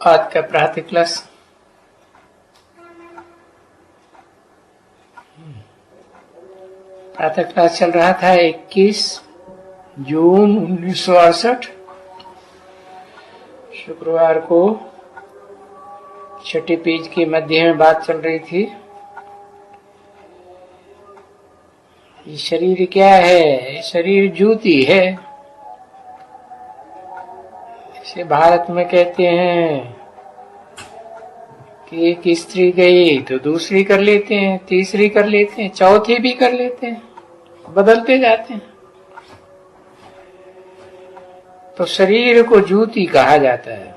आज का प्रातः क्लास चल रहा था 21 जून 1968 शुक्रवार को छठी पेज के मध्य में बात चल रही थी। ये शरीर क्या है? शरीर जूती है। इसे भारत में कहते हैं कि एक स्त्री गई तो दूसरी कर लेते हैं, तीसरी कर लेते हैं, चौथी भी कर लेते हैं, बदलते जाते हैं। तो शरीर को जूती कहा जाता है।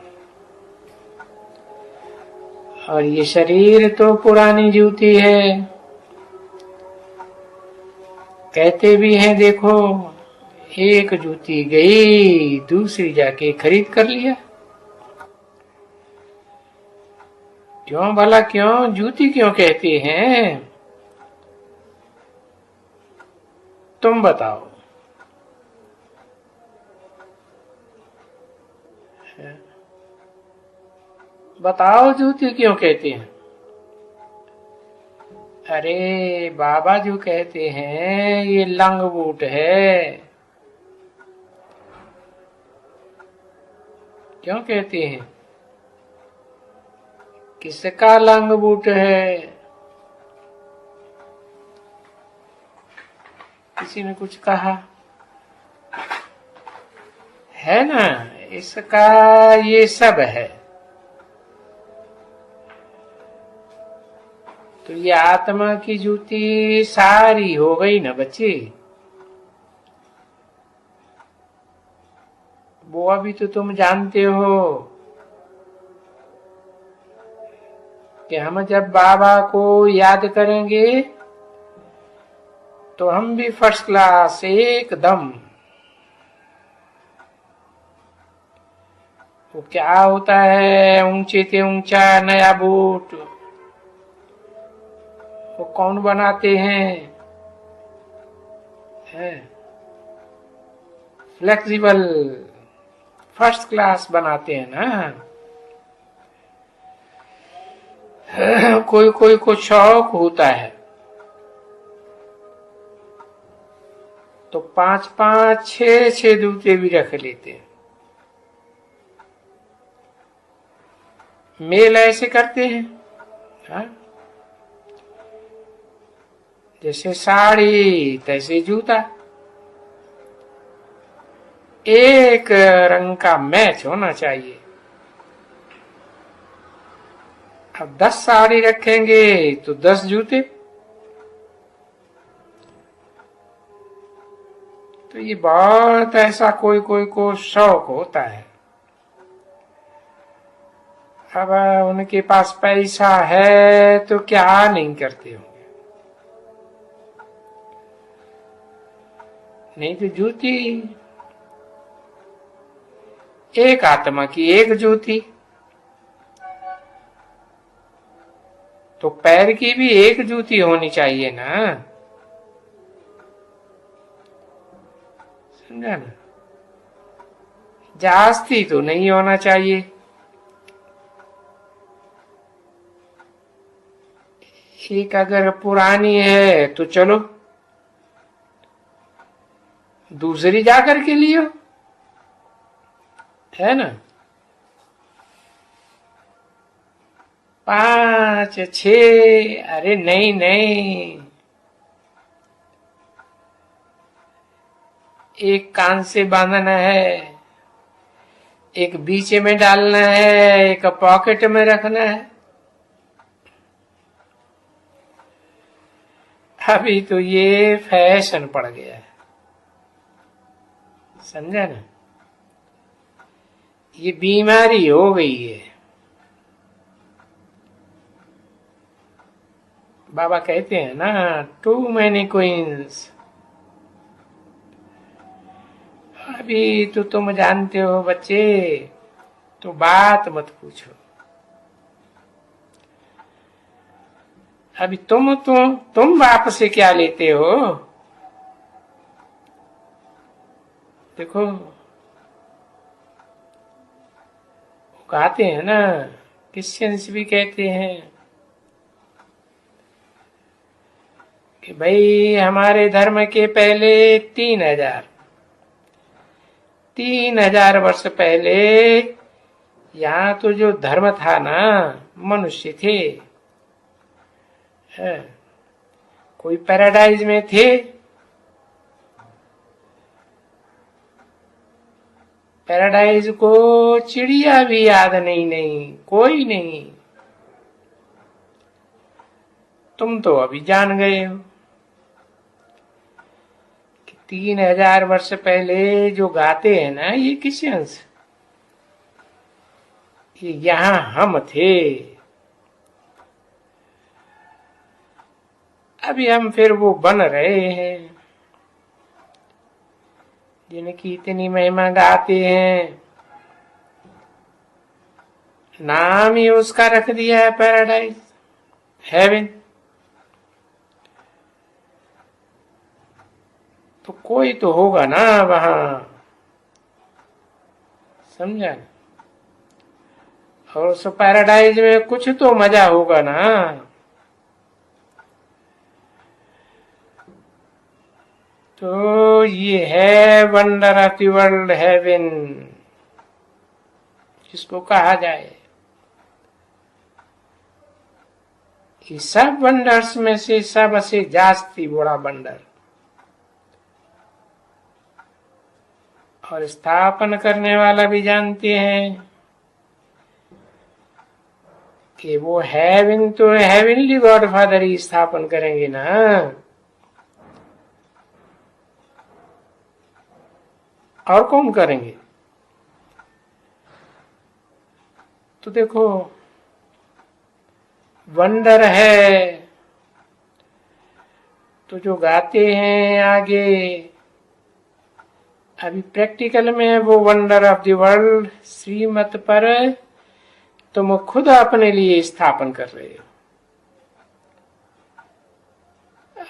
और ये शरीर तो पुरानी जूती है। कहते भी हैं, देखो एक जूती गई, दूसरी जाके खरीद कर लिया। क्यों भला, क्यों जूती क्यों कहते हैं? तुम बताओ। बताओ जूती क्यों कहते हैं? अरे बाबा जो कहते हैं ये लंगबूट है। क्यों कहते हैं? किसका लंगबूट है? किसी ने कुछ कहा है ना, इसका ये सब है। तो ये आत्मा की जूती सारी हो गई ना बच्चे। वो अभी तो तुम जानते हो कि हम जब बाबा को याद करेंगे तो हम भी फर्स्ट क्लास एकदम। वो क्या होता है, ऊंचे से ऊंचा नया बूट वो कौन बनाते हैं? फ्लेक्सिबल फर्स्ट क्लास बनाते हैं ना। कोई कोई को शौक होता है तो 5-5, 6-6 जूते भी रख लेते हैं। मेल ऐसे करते हैं। हाँ? जैसे साड़ी तैसे जूता, एक रंग का मैच होना चाहिए। अब 10 साड़ी रखेंगे तो 10 जूते। तो ये बहुत ऐसा कोई कोई को शौक होता है। अब उनके पास पैसा है तो क्या नहीं करते होंगे। नहीं तो जूती, एक आत्मा की एक जूती, तो पैर की भी एक जूती होनी चाहिए ना। समझा ना? जास्ती तो नहीं होना चाहिए। एक अगर पुरानी है तो चलो दूसरी जाकर के लियो, है ना। 5, 6, अरे नहीं नहीं, एक कान से बांधना है, एक बीच में डालना है, एक पॉकेट में रखना है। अभी तो ये फैशन पड़ गया है। समझा ना? ये बीमारी हो गई है। बाबा कहते हैं ना, टू मैनी क्वींस। अभी तो तुम जानते हो बच्चे, तो बात मत पूछो। अभी तुम बाप से क्या लेते हो? देखो कहते हैं ना, क्रिश्चियंस भी कहते हैं कि भाई हमारे धर्म के पहले 3,000 वर्ष पहले यहाँ तो जो धर्म था ना, मनुष्य थे। कोई पैराडाइज में थे? पैराडाइज को चिड़िया भी याद नहीं, कोई नहीं। तुम तो अभी जान गए हो कि 3,000 वर्ष पहले जो गाते हैं ना ये क्रिश्चियंस, ये यहाँ हम थे। अभी हम फिर वो बन रहे हैं जिनकी इतनी महिमा गाते हैं। नाम ही उसका रख दिया है पैराडाइज, हेवन। तो कोई तो होगा ना वहां, समझा? और उस पैराडाइज में कुछ तो मजा होगा ना। तो ये है wonder of the world, heaven जिसको कहा जाए। ये सब वंडर्स में से सबसे जास्ती बड़ा वंडर और स्थापन करने वाला भी जानते हैं कि वो हेवन तो हेवनली गॉड फादर ही स्थापन करेंगे ना। और कौन करेंगे? तो देखो, वंडर है तो जो गाते हैं आगे, अभी प्रैक्टिकल में वो वंडर ऑफ द वर्ल्ड श्रीमत पर तुम खुद अपने लिए स्थापन कर रहे हो।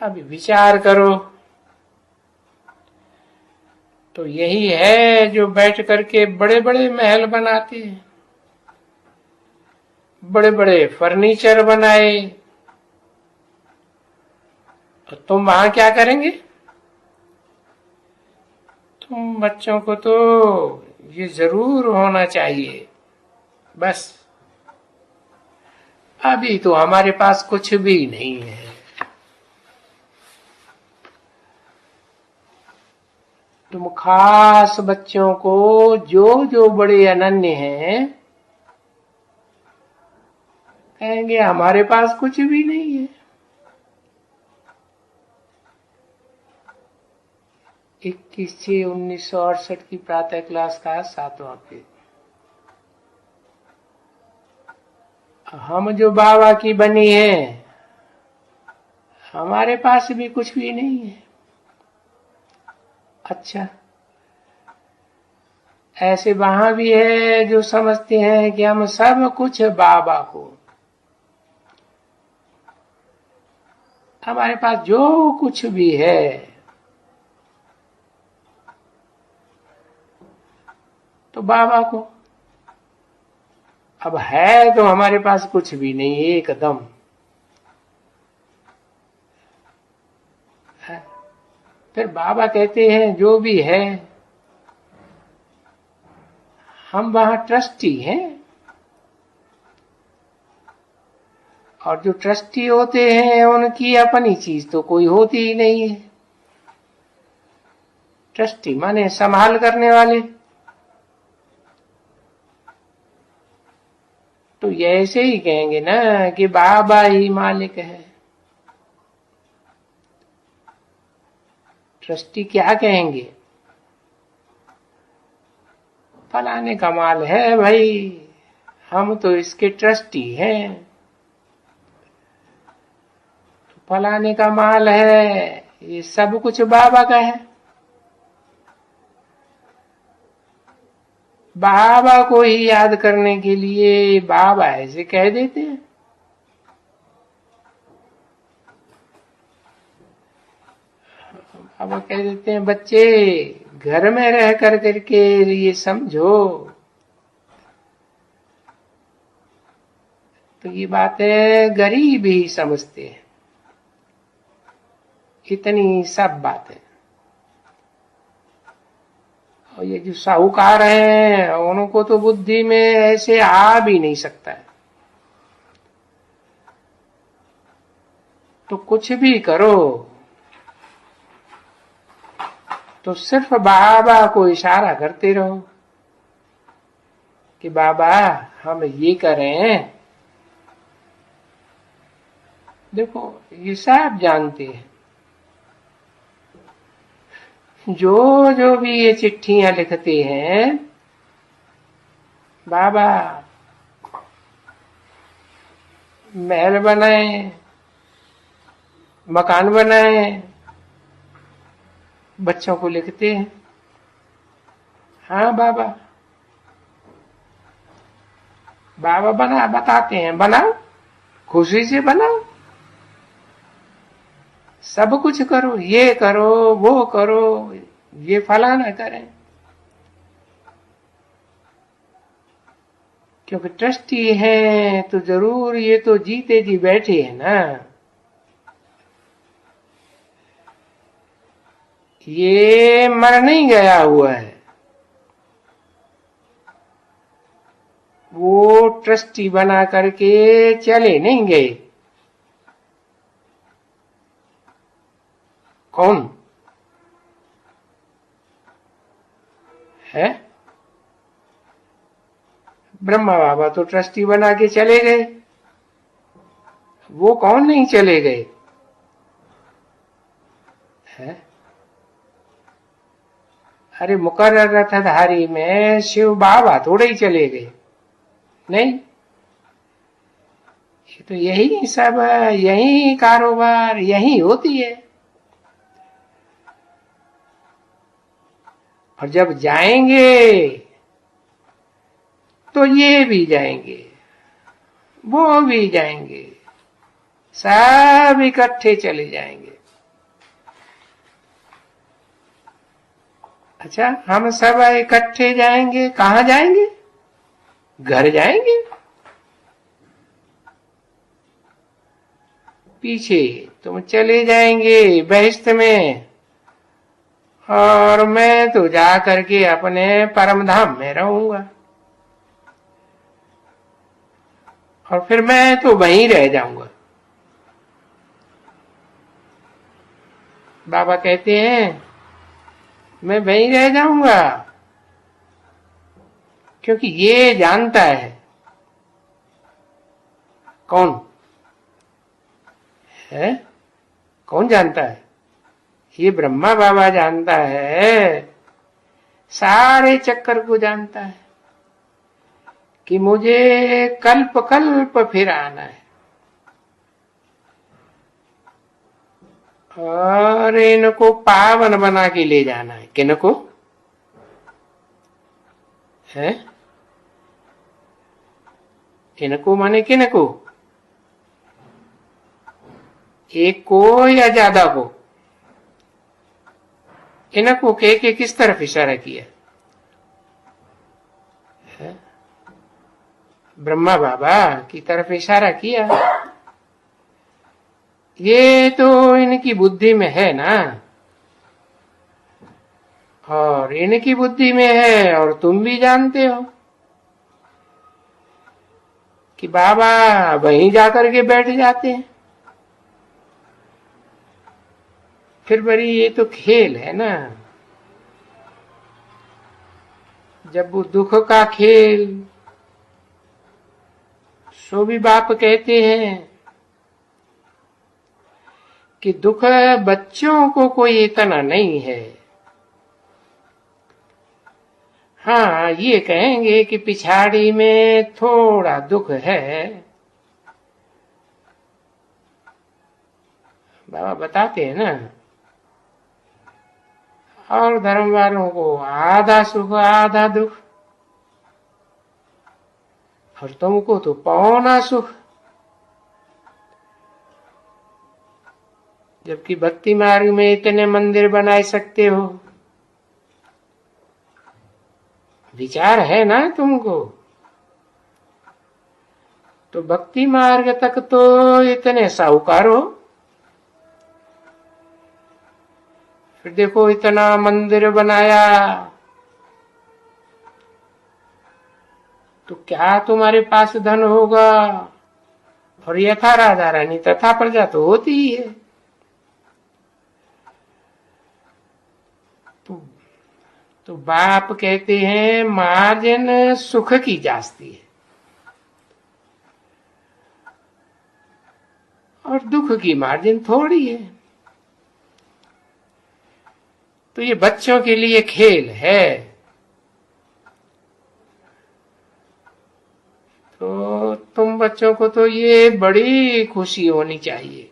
अभी विचार करो, तो यही है जो बैठ करके बड़े बड़े महल बनाते हैं, बड़े बड़े फर्नीचर बनाए, तो तुम वहां क्या करेंगे? तुम बच्चों को तो ये जरूर होना चाहिए। बस अभी तो हमारे पास कुछ भी नहीं है। तुम खास बच्चों को जो जो बड़े अनन्य हैं कहेंगे हमारे पास कुछ भी नहीं है। 21/6/1968 की प्रातः क्लास का 7वां पेज। हम जो बाबा की बनी है हमारे पास भी कुछ भी नहीं है। अच्छा, ऐसे वहां भी है जो समझते हैं कि हम सब कुछ बाबा को, हमारे पास जो कुछ भी है तो बाबा को। अब है तो हमारे पास कुछ भी नहीं एकदम। फिर बाबा कहते हैं जो भी है, हम वहां ट्रस्टी हैं, और जो ट्रस्टी होते हैं उनकी अपनी चीज तो कोई होती ही नहीं है। ट्रस्टी माने संभाल करने वाले। तो ये ऐसे ही कहेंगे ना कि बाबा ही मालिक है। ट्रस्टी क्या कहेंगे? फलाने का माल है भाई, हम तो इसके ट्रस्टी हैं। तो फलाने का माल है, ये सब कुछ बाबा का है। बाबा को ही याद करने के लिए बाबा ऐसे कह देते हैं। बाबा कह देते हैं बच्चे घर में रह कर करके ये समझो तो ये बातें गरीब ही समझते हैं, इतनी सब बातें। और ये जो साहूकार हैं उनको तो बुद्धि में ऐसे आ भी नहीं सकता है। तो कुछ भी करो तो सिर्फ बाबा को इशारा करते रहो कि बाबा हम ये करें। देखो ये सब जानते हैं, जो जो भी ये चिट्ठियां लिखते हैं, बाबा महल बनाए, मकान बनाए, बच्चों को लिखते हैं, हाँ बाबा बाबा बना बताते हैं, बनाओ, खुशी से बनाओ, सब कुछ करो, ये करो वो करो, ये फलाना करें। क्योंकि ट्रस्टी है तो जरूर ये तो जीते जी बैठे हैं ना, ये मर नहीं गया हुआ है, वो ट्रस्टी बना करके चले नहीं गए। कौन है? ब्रह्मा बाबा तो ट्रस्टी बना के चले गए, वो कौन नहीं चले गए है? अरे मुकर्रर रथधारी में शिव बाबा थोड़े ही चले गए, नहीं, ये तो यही सब, यही कारोबार यही होती है। और जब जाएंगे तो ये भी जाएंगे, वो भी जाएंगे, सब इकट्ठे चले जाएंगे। अच्छा, हम सब इकट्ठे जाएंगे, कहाँ जाएंगे? घर जाएंगे। पीछे तुम चले जाएंगे बहिश्त में, और मैं तो जा करके अपने परम धाम में रहूंगा, और फिर मैं तो वहीं रह जाऊंगा। बाबा कहते हैं मैं वहीं रह जाऊंगा, क्योंकि ये जानता है। कौन है? कौन जानता है? ये ब्रह्मा बाबा जानता है, सारे चक्कर को जानता है कि मुझे कल्प कल्प फिर आना है, और इनको पावन बना के ले जाना है। किनको है? इनको माने किनको? एक को या ज्यादा को? इनको के किस तरफ इशारा किया है? ब्रह्मा बाबा की तरफ इशारा किया। ये तो इनकी बुद्धि में है ना, और इनकी बुद्धि में है, और तुम भी जानते हो कि बाबा वहीं जाकर के बैठ जाते हैं। फिर बड़ी ये तो खेल है ना, जब वो दुख का खेल, सो भी बाप कहते हैं कि दुख बच्चों को कोई इतना नहीं है। हाँ, ये कहेंगे कि पिछाड़ी में थोड़ा दुख है, बाबा बताते हैं ना, और धर्म वालों को आधा सुख आधा दुख, और तुमको तो पौना सुख। जबकि भक्ति मार्ग में इतने मंदिर बना सकते हो, विचार है ना तुमको? तो भक्ति मार्ग तक तो इतने साहूकार हो। फिर देखो इतना मंदिर बनाया, तो क्या तुम्हारे पास धन होगा? और यथा राजा रानी तथा प्रजा तो होती ही है। तो बाप कहते हैं मार्जिन सुख की जास्ती है और दुख की मार्जिन थोड़ी है। तो ये बच्चों के लिए खेल है। तो तुम बच्चों को तो ये बड़ी खुशी होनी चाहिए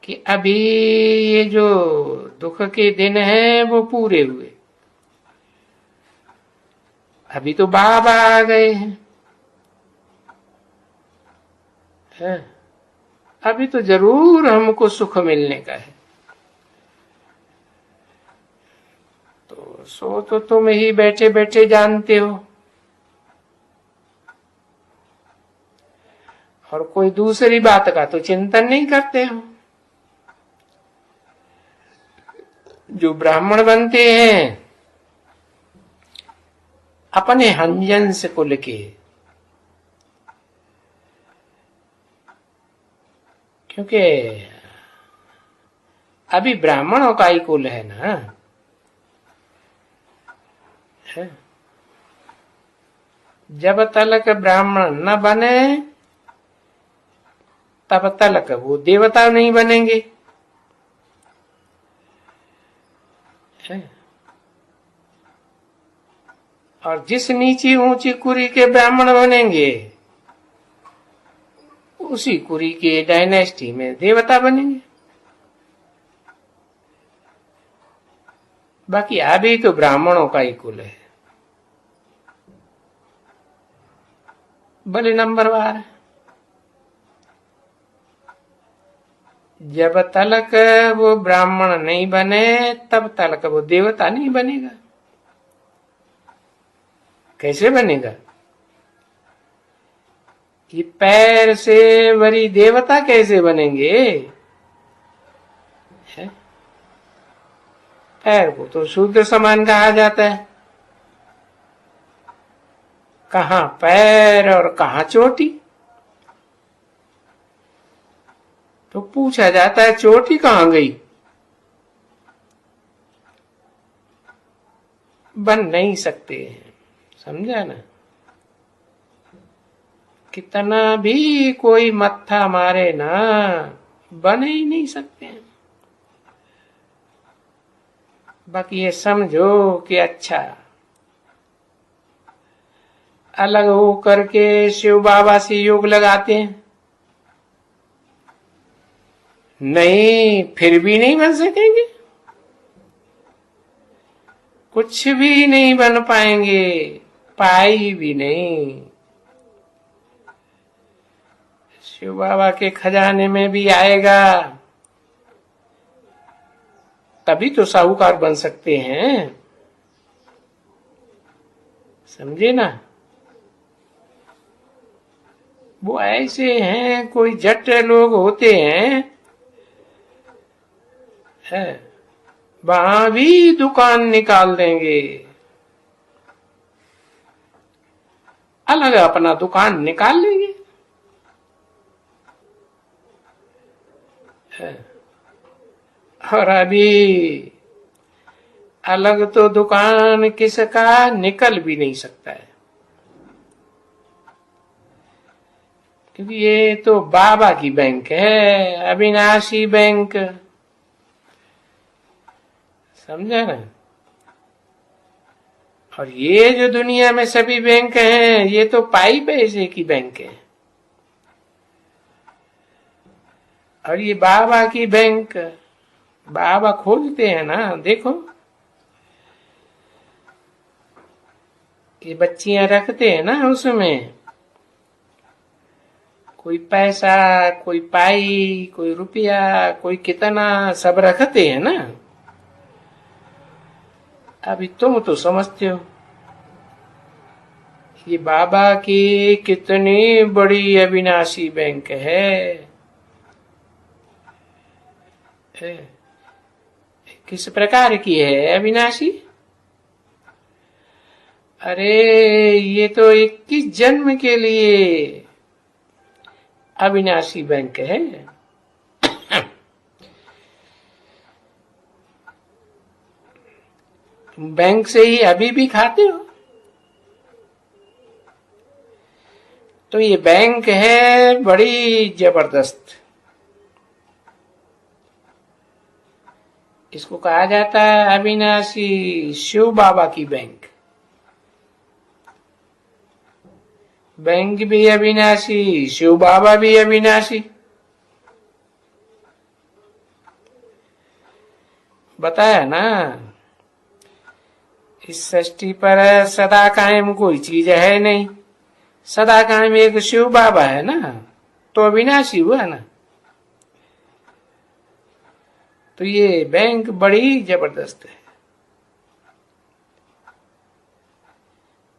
कि अभी ये जो दुख के दिन हैं वो पूरे हुए। अभी तो बाबा आ गए हैं, अभी तो जरूर हमको सुख मिलने का है। तो सो तो तुम ही बैठे बैठे जानते हो, और कोई दूसरी बात का तो चिंतन नहीं करते हो। जो ब्राह्मण बनते हैं अपने हंजंस कुल के, क्योंकि अभी ब्राह्मणों का ही कुल है ना, है? जब तलक ब्राह्मण न बने तब तलक वो देवता नहीं बनेंगे, है? और जिस नीची ऊंची कुरी के ब्राह्मण बनेंगे उसी कुरी के डायनेस्टी में देवता बनेंगे। बाकी अभी तो ब्राह्मणों का ही कुल है, भले नंबरवार। जब तलक वो ब्राह्मण नहीं बने तब तलक वो देवता नहीं बनेगा। कैसे बनेगा? ये पैर से वरी देवता कैसे बनेंगे? है? पैर को तो शूद्र समान कहा जाता है। कहाँ पैर और कहाँ चोटी? तो पूछा जाता है चोटी कहाँ गई? बन नहीं सकते हैं, समझा ना? कितना भी कोई मत्था मारे ना, बन ही नहीं सकते हैं। बाकी ये समझो कि अच्छा अलग हो करके शिव बाबा से योग लगाते हैं, नहीं फिर भी नहीं बन सकेंगे, कुछ भी नहीं बन पाएंगे, पाई भी नहीं। शिव बाबा के खजाने में भी आएगा तभी तो साहूकार बन सकते हैं, समझे ना? वो ऐसे हैं, कोई जट लोग होते हैं, है वहां भी दुकान निकाल देंगे, अलग अपना दुकान निकाल लेंगे, है? और अभी अलग तो दुकान किसका निकल भी नहीं सकता है, क्योंकि ये तो बाबा की बैंक है, अविनाशी बैंक, समझा ना? और ये जो दुनिया में सभी बैंक हैं ये तो पाई पैसे की बैंक है, और ये बाबा की बैंक बाबा खोलते हैं ना। देखो ये बच्चियां रखते हैं ना, उसमें कोई पैसा, कोई पाई, कोई रुपया, कोई कितना, सब रखते हैं ना। अभी तुम तो समझते हो, ये बाबा की कितनी बड़ी अविनाशी बैंक है। किस प्रकार की है अविनाशी? अरे ये तो 21 जन्म के लिए अविनाशी बैंक है। तुम बैंक से ही अभी भी खाते हो, तो ये बैंक है बड़ी जबरदस्त। इसको कहा जाता है अविनाशी शिव बाबा की बैंक। बैंक भी अविनाशी, शिव बाबा भी अविनाशी। बताया ना, इस सृष्टि पर सदा कायम कोई चीज है नहीं। सदा कायम एक शिव बाबा है ना, तो अविनाशी हुआ ना। तो ये बैंक बड़ी जबरदस्त है।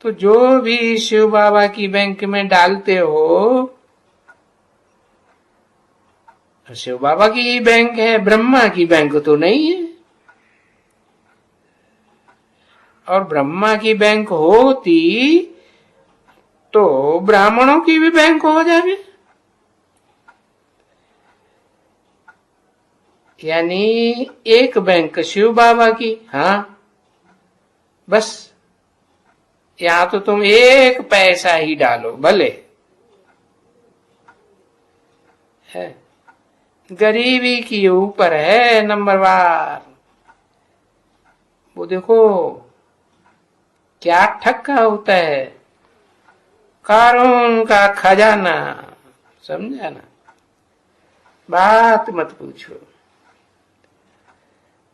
तो जो भी शिव बाबा की बैंक में डालते हो, शिव बाबा की ही बैंक है, ब्रह्मा की बैंक तो नहीं है। और ब्रह्मा की बैंक होती तो ब्राह्मणों की भी बैंक हो जाए। यानी एक बैंक शिव बाबा की, हाँ बस। यहां तो तुम एक पैसा ही डालो भले है। गरीबी के ऊपर है नंबरवार। वो देखो क्या ठक्का होता है, कारों का खजाना। समझा ना, बात मत पूछो।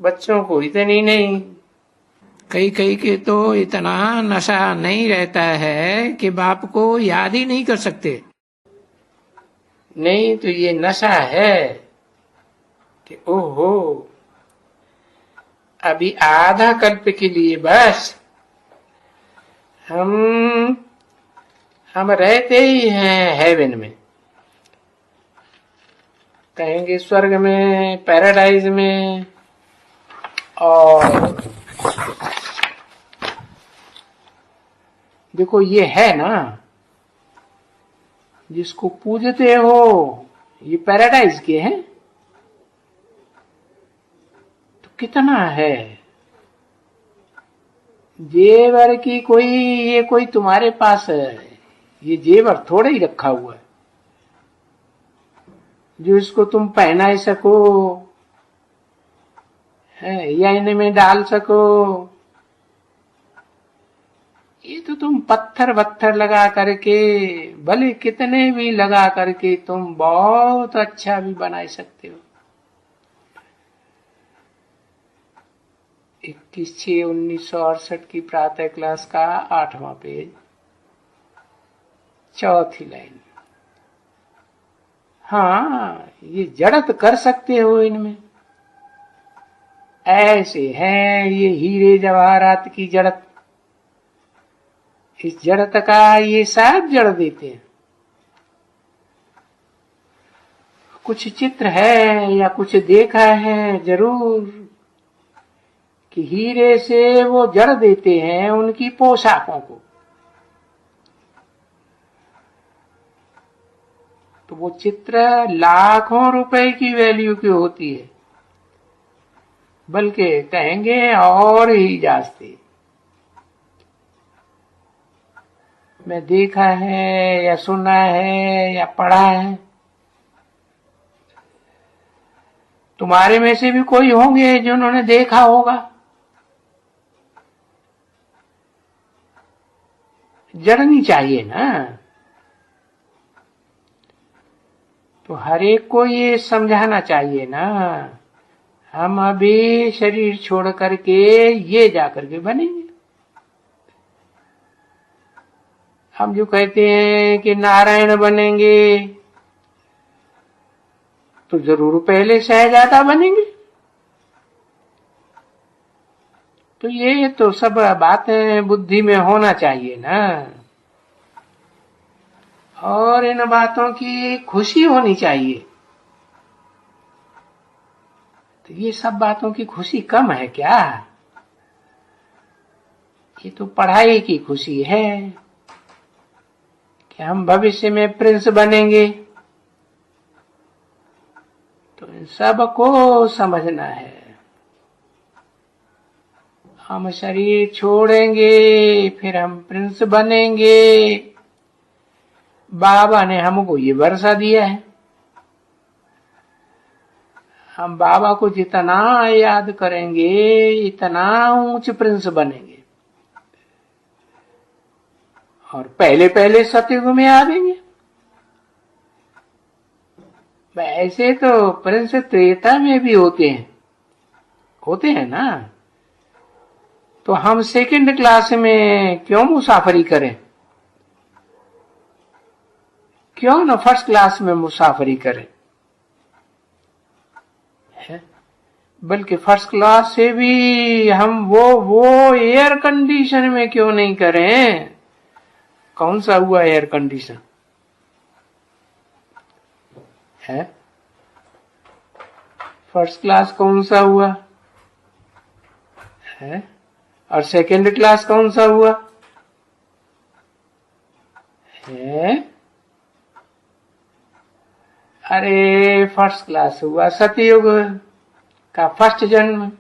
बच्चों को इतनी नहीं, कई कई के तो इतना नशा नहीं रहता है कि बाप को याद ही नहीं कर सकते। नहीं तो ये नशा है कि ओहो, अभी आधा कल्प के लिए बस हम रहते ही हैं हेवन में, कहेंगे स्वर्ग में, पैराडाइज में। और देखो ये है ना, जिसको पूजते हो ये पैराडाइज के हैं, तो कितना है। जेवर की कोई, ये कोई तुम्हारे पास है, ये जेवर थोड़े ही रखा हुआ है जो इसको तुम पहना सको है या इनमें डाल सको। ये तो तुम पत्थर वत्थर लगा करके, भले कितने भी लगा करके तुम बहुत अच्छा भी बना सकते हो। 21/6/1968 की प्रातः क्लास का 8वां पेज, 4थी लाइन। हाँ ये जड़त कर सकते हो इनमें, ऐसे है ये हीरे जवाहरात की जड़त। इस जड़त का ये साथ जड़ देते हैं। कुछ चित्र है या कुछ देखा है जरूर कि हीरे से वो जड़ देते हैं उनकी पोशाकों को। तो वो चित्र लाखों रुपए की वैल्यू की होती है, बल्कि कहेंगे और ही जास्ती। मैं देखा है या सुना है या पढ़ा है। तुम्हारे में से भी कोई होंगे जिन्होंने देखा होगा। जड़नी चाहिए ना। तो हर एक को ये समझाना चाहिए ना, हम अभी शरीर छोड़ करके ये जाकर के बनेंगे। हम जो कहते हैं कि नारायण बनेंगे, तो जरूर पहले शहजादा बनेंगे। तो ये तो सब बातें बुद्धि में होना चाहिए ना। और इन बातों की खुशी होनी चाहिए। तो ये सब बातों की खुशी कम है क्या? ये तो पढ़ाई की खुशी है कि हम भविष्य में प्रिंस बनेंगे। तो इन सबको समझना है। हम शरीर छोड़ेंगे, फिर हम प्रिंस बनेंगे। बाबा ने हमको ये भरोसा दिया है। हम बाबा को जितना याद करेंगे, इतना ऊंच प्रिंस बनेंगे। और पहले पहले सतयुग में आवेंगे। ऐसे तो प्रिंस त्रेता में भी होते हैं ना। तो हम सेकंड क्लास में क्यों मुसाफरी करें? क्यों ना फर्स्ट क्लास में मुसाफरी करें? बल्कि फर्स्ट क्लास से भी हम वो एयर कंडीशन में क्यों नहीं करें? कौन सा हुआ एयर कंडीशन है? फर्स्ट क्लास कौन सा हुआ है? और सेकंड क्लास कौन सा हुआ है? अरे फर्स्ट क्लास हुआ सतयुग का फर्स्ट जन्म,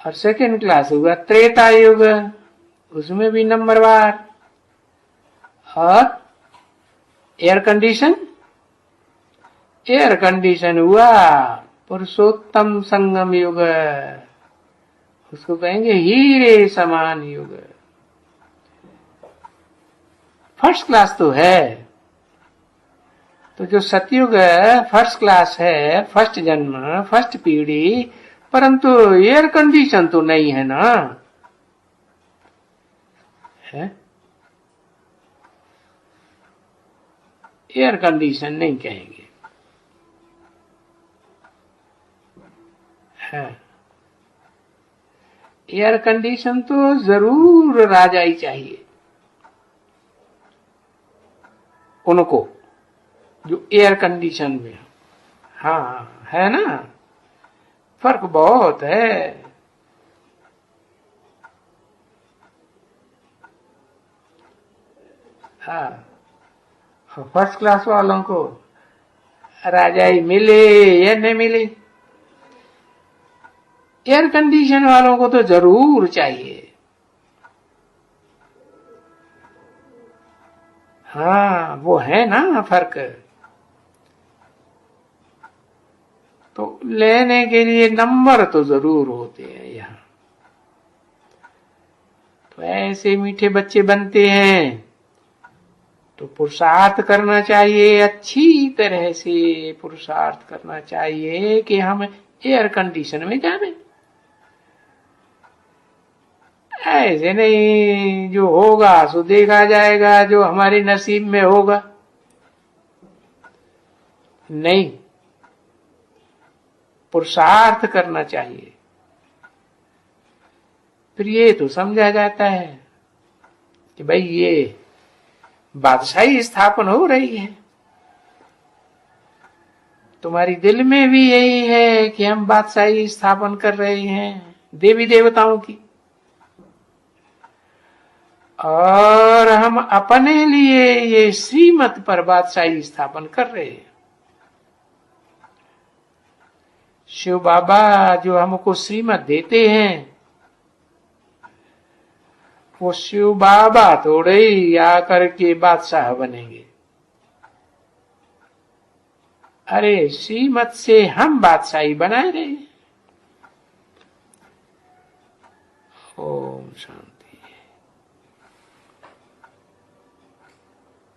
और सेकंड क्लास हुआ त्रेता युग, उसमें भी नंबरवार। और एयर कंडीशन हुआ पुरुषोत्तम संगम युग, उसको कहेंगे हीरे समान युग। फर्स्ट क्लास तो है। तो जो सतयुग फर्स्ट क्लास है, फर्स्ट जन्म, फर्स्ट पीढ़ी, परंतु एयर कंडीशन तो नहीं है ना। है एयर कंडीशन नहीं कहेंगे। है एयर कंडीशन तो जरूर राजा ही चाहिए उनको, जो एयर कंडीशन में। हाँ है ना, फर्क बहुत है। हाँ, फर्स्ट क्लास वालों को राजा ही मिले या नहीं मिले, एयर कंडीशन वालों को तो जरूर चाहिए। हाँ वो है ना फर्क। तो लेने के लिए नंबर तो जरूर होते हैं यहाँ। तो ऐसे मीठे बच्चे बनते हैं तो पुरुषार्थ करना चाहिए, अच्छी तरह से पुरुषार्थ करना चाहिए कि हम एयर कंडीशन में जावे। ऐसे नहीं जो होगा सो देखा जाएगा, जो हमारे नसीब में होगा। नहीं, पुरुषार्थ करना चाहिए। फिर ये तो समझा जाता है कि भाई ये बादशाही स्थापन हो रही है। तुम्हारी दिल में भी यही है कि हम बादशाही स्थापन कर रहे हैं देवी देवताओं की, और हम अपने लिए ये श्रीमत पर बादशाही स्थापन कर रहे हैं। शिव बाबा जो हमको श्रीमत देते हैं, वो शिव बाबा थोड़े ही आकर के बादशाह बनेंगे। अरे श्रीमत से हम बादशाही बनाए रहे। ओम शांति।